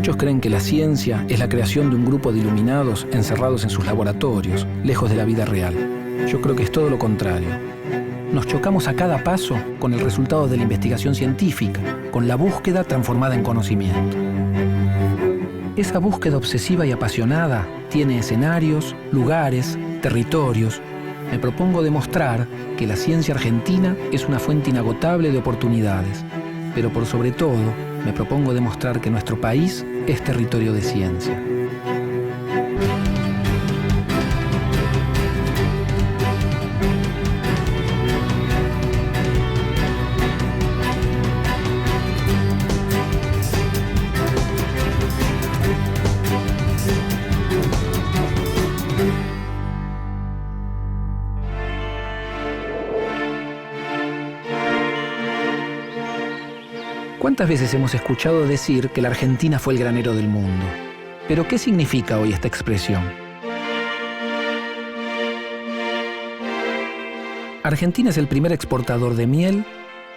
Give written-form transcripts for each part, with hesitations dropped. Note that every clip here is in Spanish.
Muchos creen que la ciencia es la creación de un grupo de iluminados encerrados en sus laboratorios, lejos de la vida real. Yo creo que es todo lo contrario. Nos chocamos a cada paso con el resultado de la investigación científica, con la búsqueda transformada en conocimiento. Esa búsqueda obsesiva y apasionada tiene escenarios, lugares, territorios. Me propongo demostrar que la ciencia argentina es una fuente inagotable de oportunidades, pero por sobre todo, me propongo demostrar que nuestro país es territorio de ciencia. ¿Cuántas veces hemos escuchado decir que la Argentina fue el granero del mundo? ¿Pero qué significa hoy esta expresión? Argentina es el primer exportador de miel,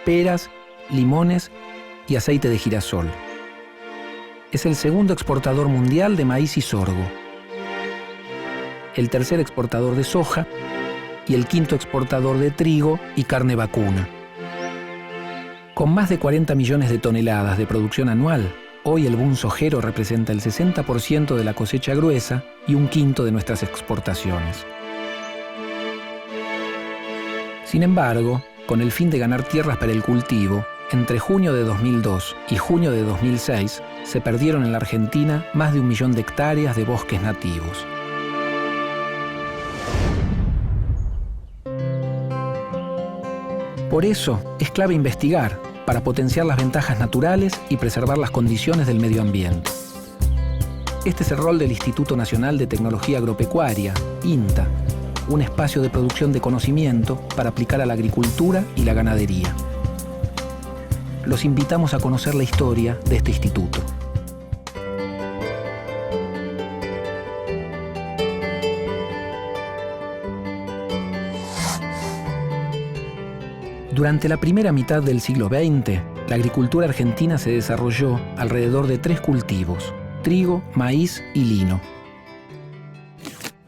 peras, limones y aceite de girasol. Es el segundo exportador mundial de maíz y sorgo. El tercer exportador de soja y el quinto exportador de trigo y carne vacuna. Con más de 40 millones de toneladas de producción anual, hoy el boom sojero representa el 60% de la cosecha gruesa y un quinto de nuestras exportaciones. Sin embargo, con el fin de ganar tierras para el cultivo, entre junio de 2002 y junio de 2006 se perdieron en la Argentina más de 1 millón de hectáreas de bosques nativos. Por eso es clave investigar para potenciar las ventajas naturales y preservar las condiciones del medio ambiente. Este es el rol del Instituto Nacional de Tecnología Agropecuaria, INTA, un espacio de producción de conocimiento para aplicar a la agricultura y la ganadería. Los invitamos a conocer la historia de este instituto. Durante la primera mitad del siglo XX, la agricultura argentina se desarrolló alrededor de 3 cultivos: trigo, maíz y lino.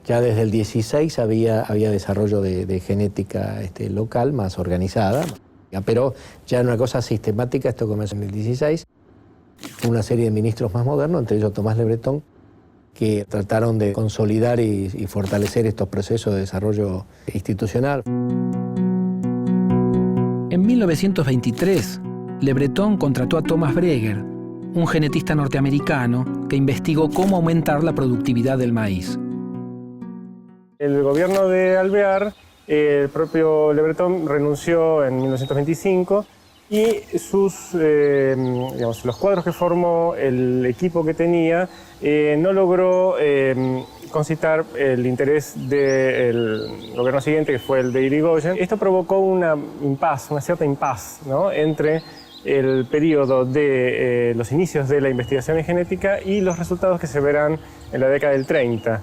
Ya desde el 16 había desarrollo de genética local más organizada, pero ya una cosa sistemática. Esto comenzó en el 16. Una serie de ministros más modernos, entre ellos Tomás Le Breton, que trataron de consolidar y fortalecer estos procesos de desarrollo institucional. En 1923, Le Breton contrató a Thomas Breger, un genetista norteamericano que investigó cómo aumentar la productividad del maíz. El gobierno de Alvear, el propio Le Breton renunció en 1925 y los cuadros que formó, el equipo que tenía, no logró concitar el interés del gobierno siguiente, que fue el de Irigoyen. Esto provocó una cierta impas, ¿no?, entre el periodo de los inicios de la investigación en genética y los resultados que se verán en la década del 30.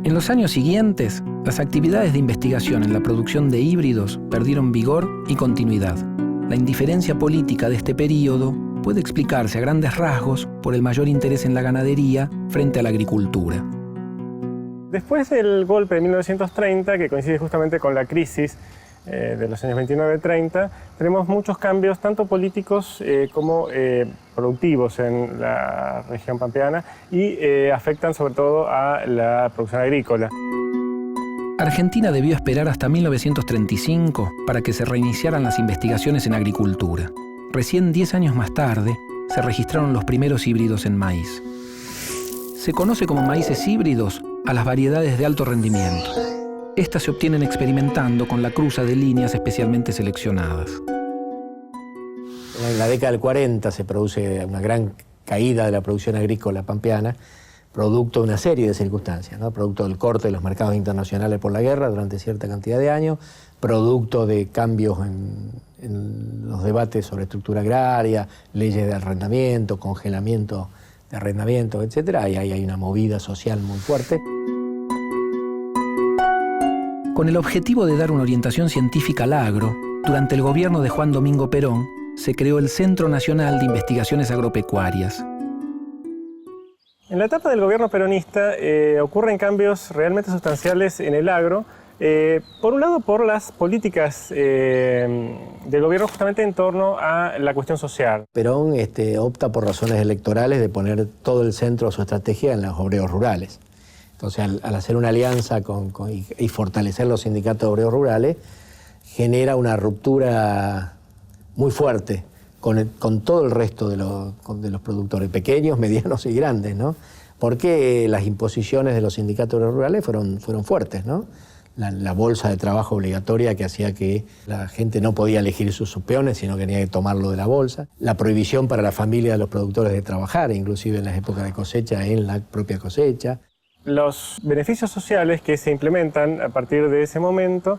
En los años siguientes, las actividades de investigación en la producción de híbridos perdieron vigor y continuidad. La indiferencia política de este período puede explicarse a grandes rasgos por el mayor interés en la ganadería frente a la agricultura. Después del golpe de 1930, que coincide justamente con la crisis de los años 29-30, tenemos muchos cambios, tanto políticos como productivos en la región pampeana, y afectan sobre todo a la producción agrícola. Argentina debió esperar hasta 1935 para que se reiniciaran las investigaciones en agricultura. Recién 10 años más tarde, se registraron los primeros híbridos en maíz. Se conoce como maíces híbridos a las variedades de alto rendimiento. Estas se obtienen experimentando con la cruza de líneas especialmente seleccionadas. En la década del 40 se produce una gran caída de la producción agrícola pampeana, producto de una serie de circunstancias, ¿no? Producto del corte de los mercados internacionales por la guerra durante cierta cantidad de años, producto de cambios en los debates sobre estructura agraria, leyes de arrendamiento, congelamiento de arrendamiento, etc. Y ahí hay una movida social muy fuerte. Con el objetivo de dar una orientación científica al agro, durante el gobierno de Juan Domingo Perón, se creó el Centro Nacional de Investigaciones Agropecuarias. En la etapa del gobierno peronista ocurren cambios realmente sustanciales en el agro. Por un lado, por las políticas del gobierno justamente en torno a la cuestión social. Perón opta por razones electorales de poner todo el centro de su estrategia en los obreros rurales. Entonces, al hacer una alianza y fortalecer los sindicatos de obreros rurales, genera una ruptura muy fuerte con todo el resto de los productores, pequeños, medianos y grandes, ¿no? Porque las imposiciones de los sindicatos rurales fueron fuertes, ¿no? La bolsa de trabajo obligatoria que hacía que la gente no podía elegir sus peones, sino que tenía que tomarlo de la bolsa. La prohibición para la familia de los productores de trabajar, inclusive en las épocas de cosecha, en la propia cosecha. Los beneficios sociales que se implementan a partir de ese momento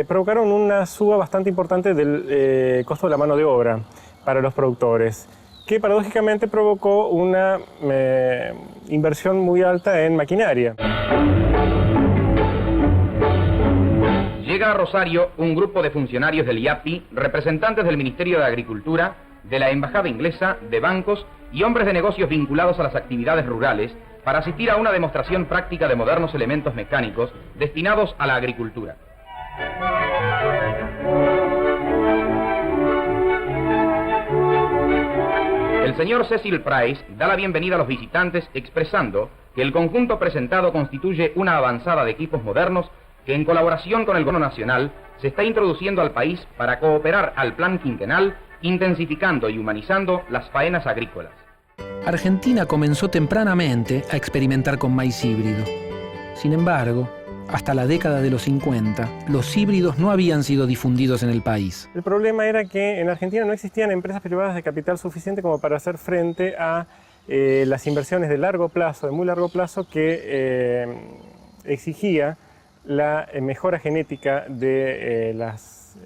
provocaron una suba bastante importante del costo de la mano de obra para los productores, que paradójicamente provocó una inversión muy alta en maquinaria. Llega a Rosario un grupo de funcionarios del IAPI, representantes del Ministerio de Agricultura, de la Embajada Inglesa, de bancos y hombres de negocios vinculados a las actividades rurales para asistir a una demostración práctica de modernos elementos mecánicos destinados a la agricultura. El señor Cecil Price da la bienvenida a los visitantes expresando que el conjunto presentado constituye una avanzada de equipos modernos que en colaboración con el gobierno nacional se está introduciendo al país para cooperar al plan quinquenal, intensificando y humanizando las faenas agrícolas. Argentina comenzó tempranamente a experimentar con maíz híbrido. Sin embargo, hasta la década de los 50, los híbridos no habían sido difundidos en el país. El problema era que en Argentina no existían empresas privadas de capital suficiente como para hacer frente a las inversiones de largo plazo, de muy largo plazo, que exigía la mejora genética de las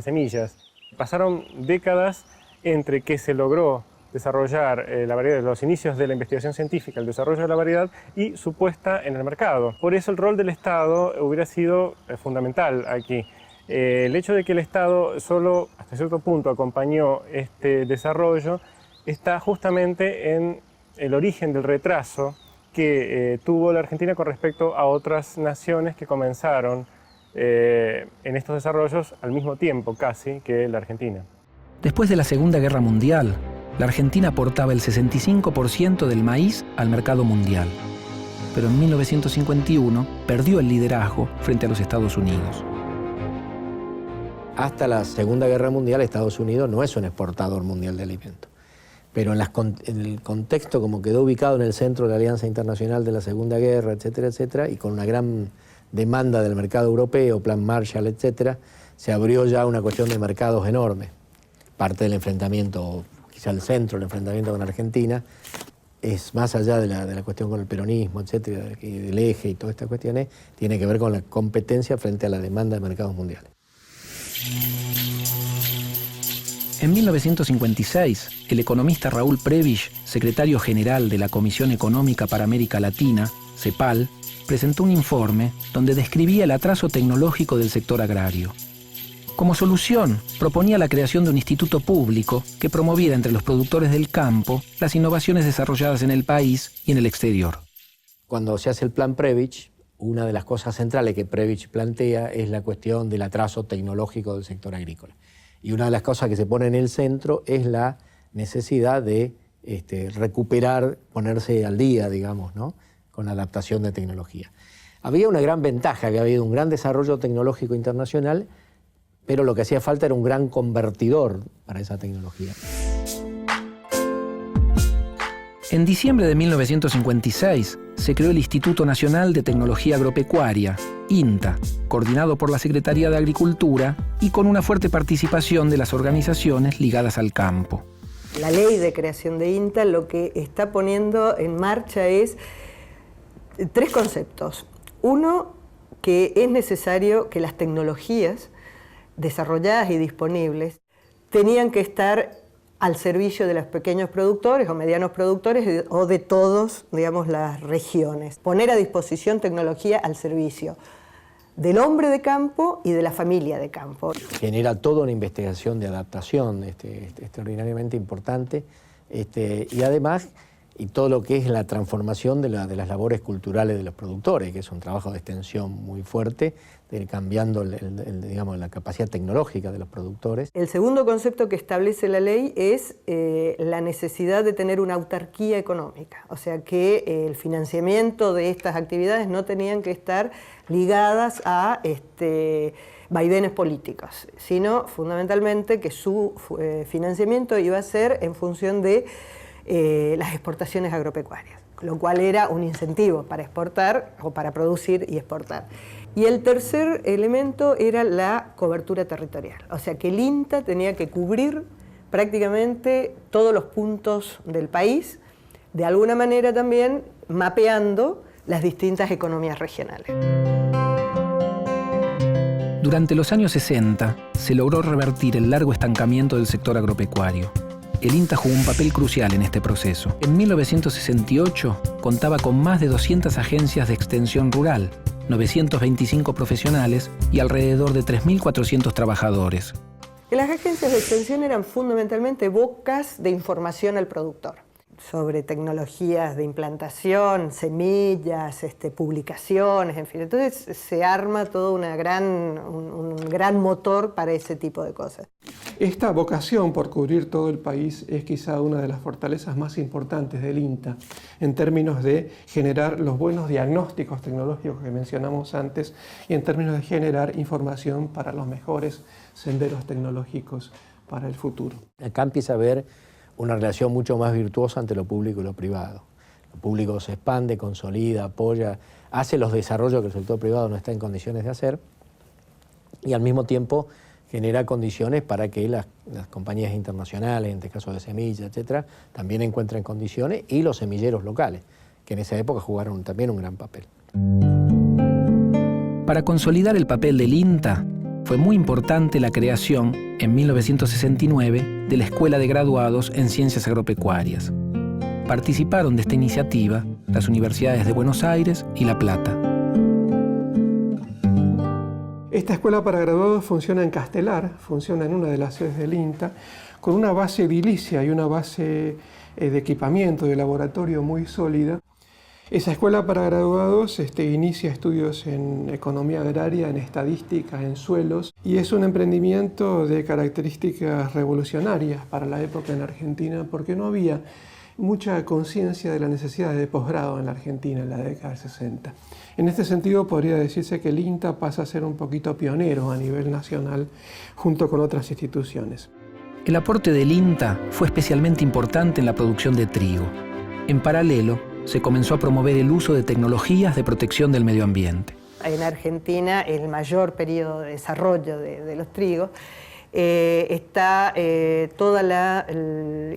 semillas. Pasaron décadas entre que se logró desarrollar la variedad, los inicios de la investigación científica, el desarrollo de la variedad y su puesta en el mercado. Por eso el rol del Estado hubiera sido fundamental aquí. El hecho de que el Estado solo hasta cierto punto acompañó este desarrollo está justamente en el origen del retraso que tuvo la Argentina con respecto a otras naciones que comenzaron en estos desarrollos al mismo tiempo casi que la Argentina. Después de la Segunda Guerra Mundial, la Argentina aportaba el 65% del maíz al mercado mundial. Pero en 1951 perdió el liderazgo frente a los Estados Unidos. Hasta la Segunda Guerra Mundial, Estados Unidos no es un exportador mundial de alimentos. Pero en el contexto como quedó ubicado en el centro de la Alianza Internacional de la Segunda Guerra, etcétera, y con una gran demanda del mercado europeo, Plan Marshall, etcétera, se abrió ya una cuestión de mercados enorme. Parte del enfrentamiento, quizá el centro del enfrentamiento con Argentina, es más allá de la cuestión con el peronismo, etcétera, del eje y todas estas cuestiones, tiene que ver con la competencia frente a la demanda de mercados mundiales. En 1956, el economista Raúl Prebisch, secretario general de la Comisión Económica para América Latina, CEPAL, presentó un informe donde describía el atraso tecnológico del sector agrario. Como solución, proponía la creación de un instituto público que promoviera entre los productores del campo las innovaciones desarrolladas en el país y en el exterior. Cuando se hace el plan Prebisch, una de las cosas centrales que Prebisch plantea es la cuestión del atraso tecnológico del sector agrícola. Y una de las cosas que se pone en el centro es la necesidad de recuperar, ponerse al día, digamos, ¿no?, con la adaptación de tecnología. Había una gran ventaja, que había habido un gran desarrollo tecnológico internacional, pero lo que hacía falta era un gran convertidor para esa tecnología. En diciembre de 1956 se creó el Instituto Nacional de Tecnología Agropecuaria, INTA, coordinado por la Secretaría de Agricultura y con una fuerte participación de las organizaciones ligadas al campo. La ley de creación de INTA lo que está poniendo en marcha es tres conceptos. Uno, que es necesario que las tecnologías desarrolladas y disponibles tenían que estar al servicio de los pequeños productores o medianos productores o de todos, digamos, las regiones. Poner a disposición tecnología al servicio del hombre de campo y de la familia de campo. Genera toda una investigación de adaptación extraordinariamente importante, y además y todo lo que es la transformación de las labores culturales de los productores, que es un trabajo de extensión muy fuerte, cambiando digamos, la capacidad tecnológica de los productores. El segundo concepto que establece la ley es la necesidad de tener una autarquía económica, o sea que el financiamiento de estas actividades no tenían que estar ligadas a vaivenes políticos, sino fundamentalmente que su financiamiento iba a ser en función de las exportaciones agropecuarias, lo cual era un incentivo para exportar o para producir y exportar. Y el tercer elemento era la cobertura territorial, o sea que el INTA tenía que cubrir prácticamente todos los puntos del país, de alguna manera también mapeando las distintas economías regionales. Durante los años 60 se logró revertir el largo estancamiento del sector agropecuario. El INTA jugó un papel crucial en este proceso. En 1968 contaba con más de 200 agencias de extensión rural, 925 profesionales y alrededor de 3.400 trabajadores. Las agencias de extensión eran fundamentalmente bocas de información al productor sobre tecnologías de implantación, semillas, publicaciones, en fin. Entonces se arma todo un gran motor para ese tipo de cosas. Esta vocación por cubrir todo el país es quizá una de las fortalezas más importantes del INTA en términos de generar los buenos diagnósticos tecnológicos que mencionamos antes y en términos de generar información para los mejores senderos tecnológicos para el futuro. Acá empieza a haber una relación mucho más virtuosa entre lo público y lo privado. Lo público se expande, consolida, apoya, hace los desarrollos que el sector privado no está en condiciones de hacer y al mismo tiempo genera condiciones para que las compañías internacionales, en este caso de semillas, etcétera, también encuentren condiciones y los semilleros locales, que en esa época jugaron también un gran papel. Para consolidar el papel del INTA, fue muy importante la creación, en 1969, de la Escuela de Graduados en Ciencias Agropecuarias. Participaron de esta iniciativa las universidades de Buenos Aires y La Plata. Esta escuela para graduados funciona en Castelar, funciona en una de las sedes del INTA, con una base edilicia y una base de equipamiento de laboratorio muy sólida. Esa escuela para graduados inicia estudios en economía agraria, en estadística, en suelos, y es un emprendimiento de características revolucionarias para la época en Argentina, porque no había mucha conciencia de la necesidad de posgrado en la Argentina en la década del 60. En este sentido, podría decirse que el INTA pasa a ser un poquito pionero a nivel nacional, junto con otras instituciones. El aporte del INTA fue especialmente importante en la producción de trigo. En paralelo, se comenzó a promover el uso de tecnologías de protección del medio ambiente. En Argentina, el mayor periodo de desarrollo de los trigos, está toda la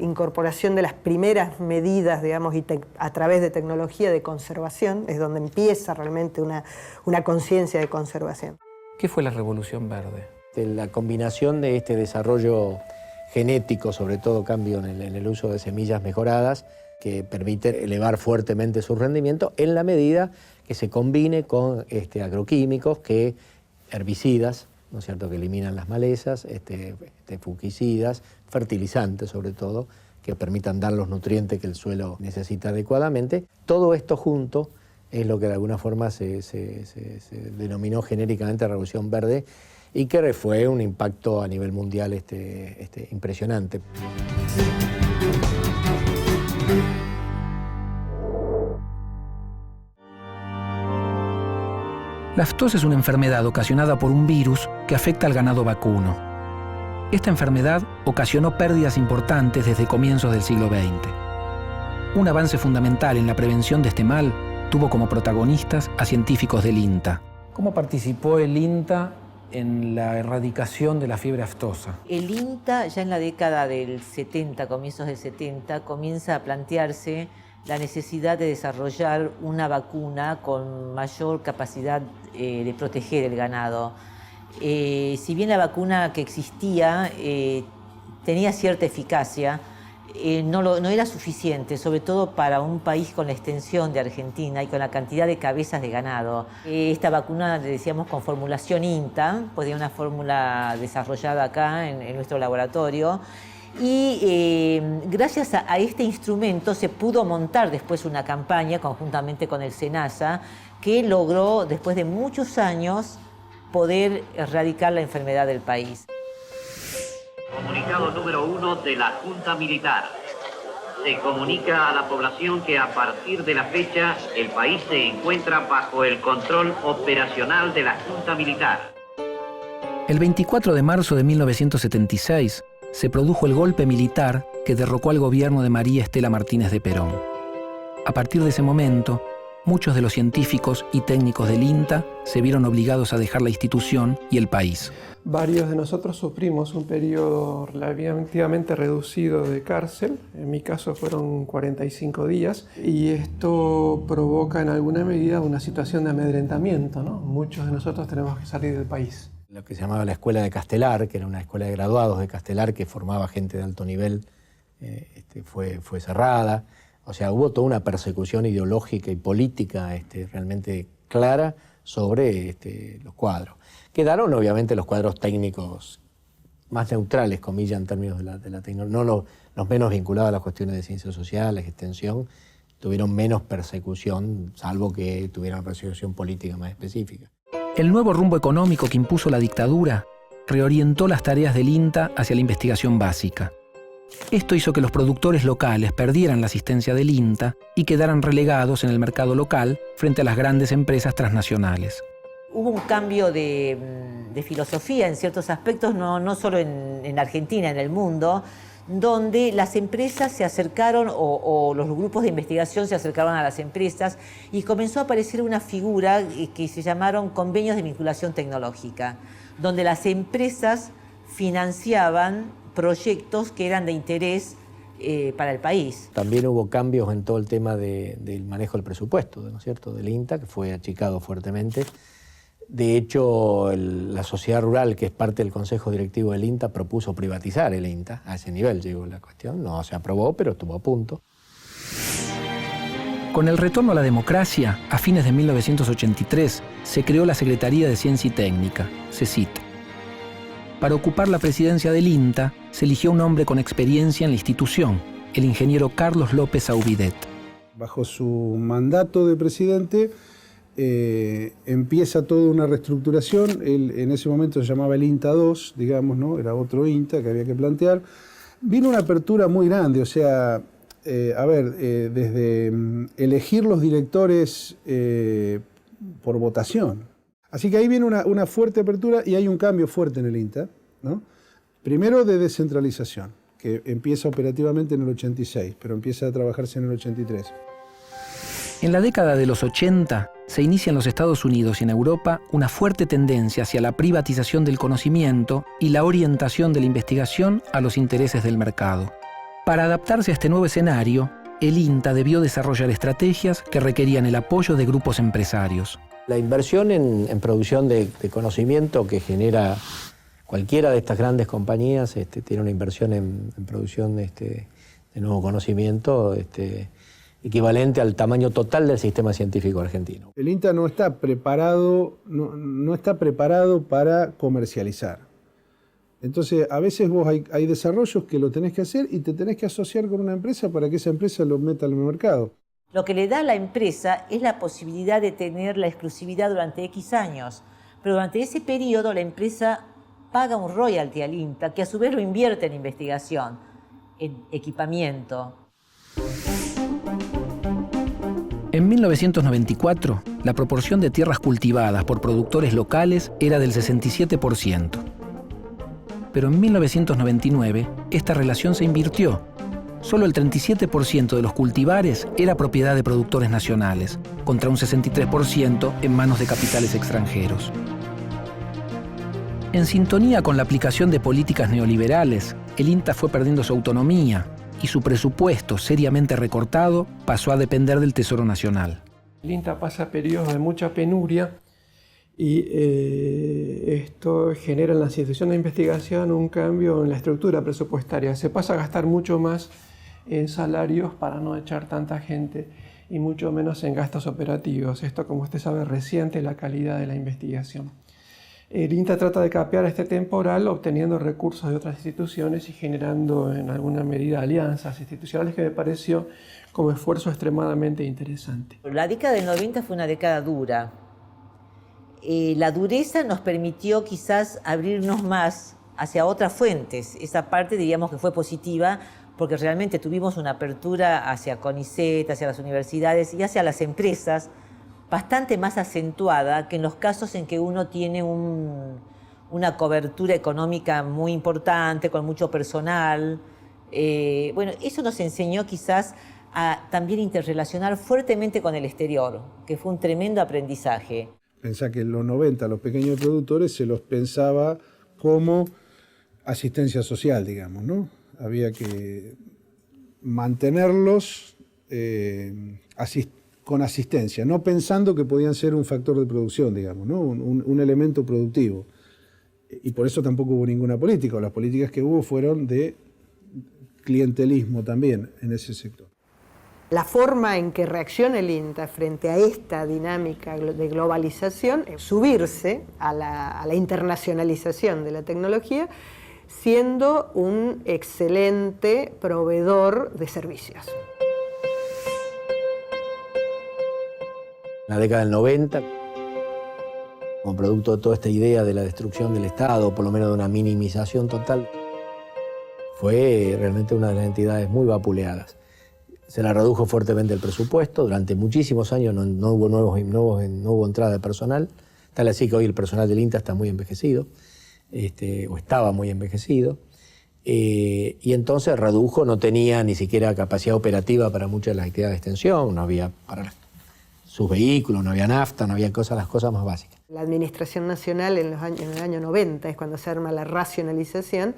incorporación de las primeras medidas, digamos, a través de tecnología de conservación, es donde empieza realmente una conciencia de conservación. ¿Qué fue la Revolución Verde? La combinación de este desarrollo genético, sobre todo cambio en el uso de semillas mejoradas, que permite elevar fuertemente su rendimiento en la medida que se combine con agroquímicos, herbicidas, ¿no es cierto?, que eliminan las malezas, fungicidas, fertilizantes sobre todo, que permitan dar los nutrientes que el suelo necesita adecuadamente. Todo esto junto es lo que de alguna forma se denominó genéricamente Revolución Verde y que fue un impacto a nivel mundial impresionante. La aftosa es una enfermedad ocasionada por un virus que afecta al ganado vacuno. Esta enfermedad ocasionó pérdidas importantes desde comienzos del siglo XX. Un avance fundamental en la prevención de este mal tuvo como protagonistas a científicos del INTA. ¿Cómo participó el INTA en la erradicación de la fiebre aftosa? El INTA ya en la década del 70, comienzos del 70, comienza a plantearse la necesidad de desarrollar una vacuna con mayor capacidad de proteger el ganado. Si bien la vacuna que existía tenía cierta eficacia, no era suficiente, sobre todo para un país con la extensión de Argentina y con la cantidad de cabezas de ganado. Esta vacuna, le decíamos, con formulación INTA, pues de una fórmula desarrollada acá en nuestro laboratorio. Y gracias a este instrumento se pudo montar después una campaña conjuntamente con el SENASA que logró, después de muchos años, poder erradicar la enfermedad del país. Comunicado número 1 de la Junta Militar. Se comunica a la población que a partir de la fecha el país se encuentra bajo el control operacional de la Junta Militar. El 24 de marzo de 1976 se produjo el golpe militar que derrocó al gobierno de María Estela Martínez de Perón. A partir de ese momento, muchos de los científicos y técnicos del INTA se vieron obligados a dejar la institución y el país. Varios de nosotros sufrimos un periodo relativamente reducido de cárcel, en mi caso fueron 45 días, y esto provoca en alguna medida una situación de amedrentamiento, ¿no? Muchos de nosotros tenemos que salir del país. Lo que se llamaba la Escuela de Castelar, que era una escuela de graduados de Castelar que formaba gente de alto nivel, fue cerrada. O sea, hubo toda una persecución ideológica y política realmente clara sobre los cuadros. Quedaron obviamente los cuadros técnicos más neutrales, comillas, en términos de la tecnología, no los menos vinculados a las cuestiones de ciencias sociales, extensión, tuvieron menos persecución, salvo que tuvieran persecución política más específica. El nuevo rumbo económico que impuso la dictadura reorientó las tareas del INTA hacia la investigación básica. Esto hizo que los productores locales perdieran la asistencia del INTA y quedaran relegados en el mercado local frente a las grandes empresas transnacionales. Hubo un cambio de filosofía en ciertos aspectos, no solo en Argentina, en el mundo, donde las empresas se acercaron o los grupos de investigación se acercaron a las empresas y comenzó a aparecer una figura que se llamaron convenios de vinculación tecnológica, donde las empresas financiaban proyectos que eran de interés para el país. También hubo cambios en todo el tema del manejo del presupuesto, ¿no es cierto?, del INTA, que fue achicado fuertemente. De hecho, la sociedad rural, que es parte del consejo directivo del INTA, propuso privatizar el INTA. A ese nivel llegó la cuestión. No se aprobó, pero estuvo a punto. Con el retorno a la democracia, a fines de 1983, se creó la Secretaría de Ciencia y Técnica, CECIT. Para ocupar la presidencia del INTA, se eligió un hombre con experiencia en la institución, el ingeniero Carlos López Aubidet. Bajo su mandato de presidente, empieza toda una reestructuración. Él en ese momento se llamaba el INTA 2, digamos, ¿no? Era otro INTA que había que plantear. Vino una apertura muy grande, o sea, desde elegir los directores por votación. Así que ahí viene una fuerte apertura y hay un cambio fuerte en el INTA, ¿no? Primero de descentralización, que empieza operativamente en el 86, pero empieza a trabajarse en el 83. En la década de los 80 se inicia en los Estados Unidos y en Europa una fuerte tendencia hacia la privatización del conocimiento y la orientación de la investigación a los intereses del mercado. Para adaptarse a este nuevo escenario, el INTA debió desarrollar estrategias que requerían el apoyo de grupos empresarios. La inversión en producción de conocimiento que genera cualquiera de estas grandes compañías tiene una inversión en producción de nuevo conocimiento equivalente al tamaño total del sistema científico argentino. El INTA no está preparado para comercializar. Entonces, a veces vos hay desarrollos que lo tenés que hacer y te tenés que asociar con una empresa para que esa empresa lo meta al mercado. Lo que le da a la empresa es la posibilidad de tener la exclusividad durante X años, pero durante ese periodo la empresa paga un royalty al INTA, que a su vez lo invierte en investigación, en equipamiento. En 1994, la proporción de tierras cultivadas por productores locales era del 67%. Pero en 1999, esta relación se invirtió. Solo el 37% de los cultivares era propiedad de productores nacionales, contra un 63% en manos de capitales extranjeros. En sintonía con la aplicación de políticas neoliberales, el INTA fue perdiendo su autonomía y su presupuesto, seriamente recortado, pasó a depender del Tesoro Nacional. El INTA pasa periodos de mucha penuria y esto genera en las instituciones de investigación un cambio en la estructura presupuestaria. Se pasa a gastar mucho más en salarios para no echar tanta gente y mucho menos en gastos operativos. Esto, como usted sabe, resiente la calidad de la investigación. El INTA trata de capear este temporal obteniendo recursos de otras instituciones y generando en alguna medida alianzas institucionales, que me pareció como esfuerzo extremadamente interesante. La década del 90 fue una década dura. La dureza nos permitió quizás abrirnos más hacia otras fuentes. Esa parte diríamos que fue positiva porque realmente tuvimos una apertura hacia CONICET, hacia las universidades y hacia las empresas bastante más acentuada que en los casos en que uno tiene una cobertura económica muy importante, con mucho personal. Bueno, eso nos enseñó quizás a también interrelacionar fuertemente con el exterior, que fue un tremendo aprendizaje. Pensá que en los 90 los pequeños productores se los pensaba como asistencia social, digamos, ¿no? Había que mantenerlos con asistencia, no pensando que podían ser un factor de producción, digamos, ¿no? Un elemento productivo. Y por eso tampoco hubo ninguna política. Las políticas que hubo fueron de clientelismo también en ese sector. La forma en que reacciona el INTA frente a esta dinámica de globalización es subirse a la internacionalización de la tecnología, siendo un excelente proveedor de servicios. En la década del 90, como producto de toda esta idea de la destrucción del Estado, por lo menos de una minimización total, fue realmente una de las entidades muy vapuleadas. Se la redujo fuertemente el presupuesto, durante muchísimos años no hubo entrada de personal, tal así que hoy el personal del INTA está muy envejecido, o estaba muy envejecido, y entonces redujo, no tenía ni siquiera capacidad operativa para muchas de las actividades de extensión, no había para sus vehículos, no había nafta, no había las cosas más básicas. La Administración Nacional en el año 90 es cuando se arma la racionalización.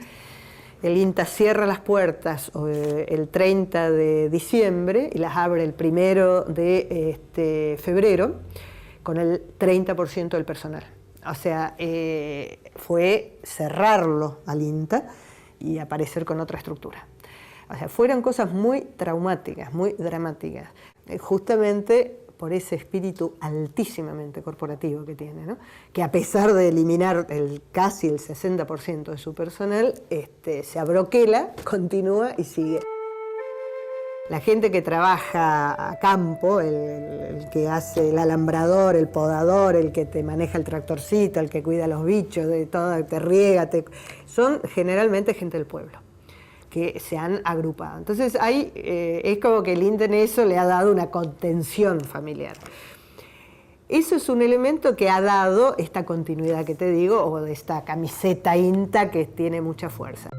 El INTA cierra las puertas el 30 de diciembre y las abre el 1 de febrero con el 30% del personal. O sea, fue cerrarlo al INTA y aparecer con otra estructura. O sea, fueron cosas muy traumáticas, muy dramáticas. Justamente por ese espíritu altísimamente corporativo que tiene, ¿no? Que a pesar de eliminar casi el 60% de su personal, se abroquela, continúa y sigue. La gente que trabaja a campo, el que hace el alambrador, el podador, el que te maneja el tractorcito, el que cuida los bichos, de todo, te riega, son generalmente gente del pueblo, que se han agrupado. Entonces ahí es como que el INTA en eso le ha dado una contención familiar. Eso es un elemento que ha dado esta continuidad que te digo, o de esta camiseta INTA que tiene mucha fuerza.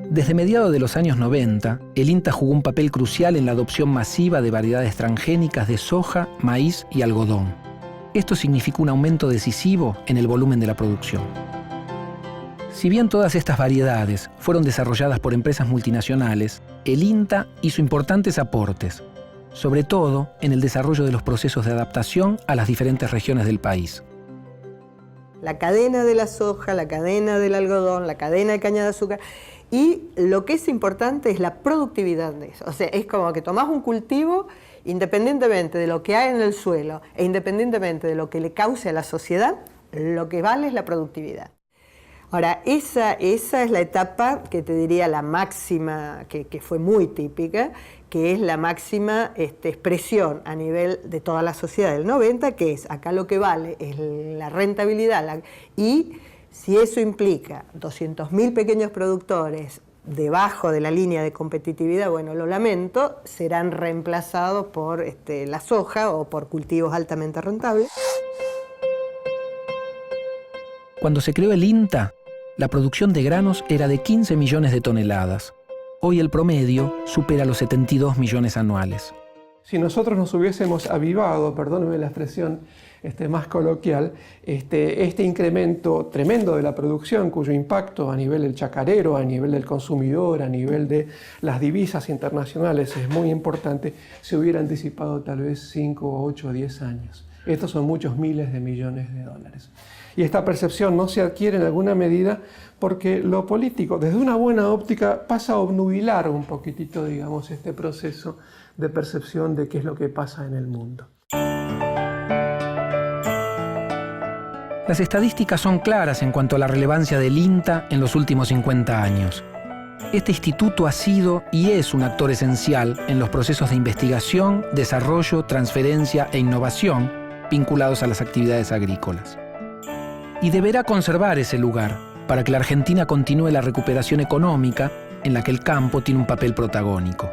Desde mediados de los años 90, el INTA jugó un papel crucial en la adopción masiva de variedades transgénicas de soja, maíz y algodón. Esto significó un aumento decisivo en el volumen de la producción. Si bien todas estas variedades fueron desarrolladas por empresas multinacionales, el INTA hizo importantes aportes, sobre todo en el desarrollo de los procesos de adaptación a las diferentes regiones del país. La cadena de la soja, la cadena del algodón, la cadena de caña de azúcar, y lo que es importante es la productividad de eso. O sea, es como que tomás un cultivo, independientemente de lo que hay en el suelo e independientemente de lo que le cause a la sociedad, lo que vale es la productividad. Ahora, esa es la etapa que te diría la máxima, que fue muy típica, que es la máxima expresión a nivel de toda la sociedad del 90, que es acá lo que vale es la rentabilidad. Y si eso implica 200.000 pequeños productores debajo de la línea de competitividad, bueno, lo lamento, serán reemplazados por la soja o por cultivos altamente rentables. Cuando se creó el INTA, la producción de granos era de 15 millones de toneladas. Hoy el promedio supera los 72 millones anuales. Si nosotros nos hubiésemos avivado, perdónenme la expresión más coloquial, este incremento tremendo de la producción, cuyo impacto a nivel del chacarero, a nivel del consumidor, a nivel de las divisas internacionales es muy importante, se hubiera anticipado tal vez 5, 8, 10 años. Estos son muchos miles de millones de dólares. Y esta percepción no se adquiere en alguna medida porque lo político, desde una buena óptica, pasa a obnubilar un poquitito, digamos, este proceso de percepción de qué es lo que pasa en el mundo. Las estadísticas son claras en cuanto a la relevancia del INTA en los últimos 50 años. Este instituto ha sido y es un actor esencial en los procesos de investigación, desarrollo, transferencia e innovación vinculados a las actividades agrícolas. Y deberá conservar ese lugar para que la Argentina continúe la recuperación económica en la que el campo tiene un papel protagónico.